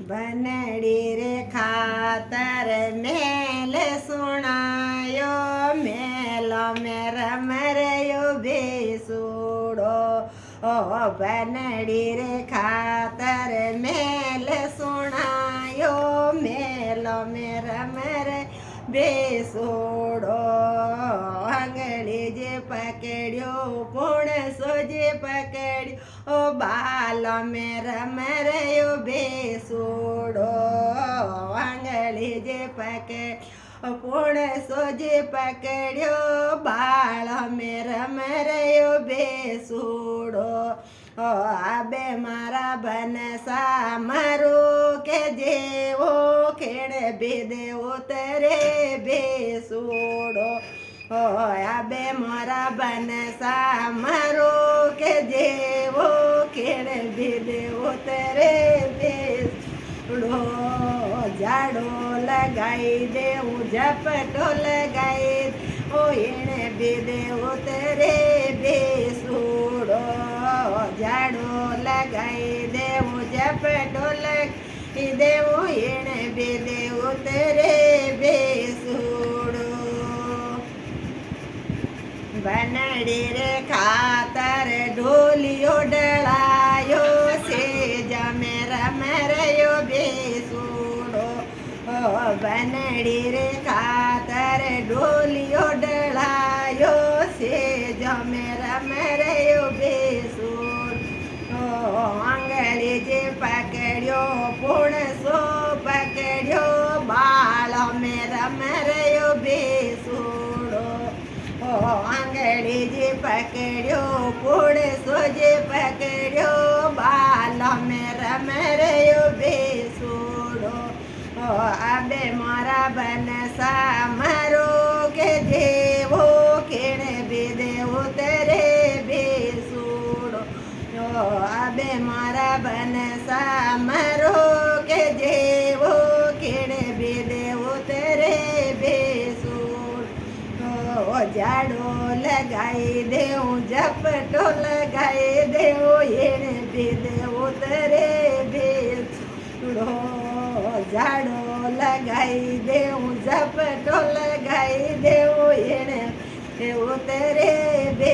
बनड़ी रे खातर mail सुनायो mail में रमरयो बेसुड़ो ओ बनड़ी रे खातर मेल सुनायो मेल में रमर बेसुड़ो आंगળી જે પકડ્યો પોણસો જે પકડ્યો ઓ બાલ મેં રમરયો બેસુડો આંગળી જે પકડ પોણસો જે પકડ્યો બાળ મેં રમરયો બેસુડો આબે મારા બનસા મારું કે જેવો ખેડ બેદે ઉતરે બેસુડો આબે મારા બનસા મારું કે જેવો ખેડ બેદે ઉતરે બેસુડો જાડો લગાઈ દેવું ઝપટો લગાઈ ઓ એને બેદે ઉતરે બેસુડો જાડો લગાઈ દેવું ઝપટો લગાઈ દેવું એને બેદે ઉતરે બેસુડો बनड़ी रे खातर ढोलियो डलायो सेज में रमरयो बेसुड़ो बनड़ी रे खातर ढोलियो डलायो सेज में रमरयो बेसुड़ो आंगળી जे पकड़ियो पोणसो पकड़ियो बाल में रमरयो बेसुड़ो आंगળી જે પકડ્યો પોણસો જે પકડ્યો બાલ મેં રમરયો બેસુડો આબે મારા બનસા મારો કે જેવો ખેડ બેદે ઉતરે બેસુડો આબે મારા બનસા મારો કે જેવો ખેડ બેદે ઉતરે બેસુડો જાડો લગાઈ દેવું ઝપટો લગાઈ દેવો એને બેદે ઉતરે બેસુડો જાડો લગાઈ દેવું ઝપટો લગાઈ દેવો એને ઉતરે બે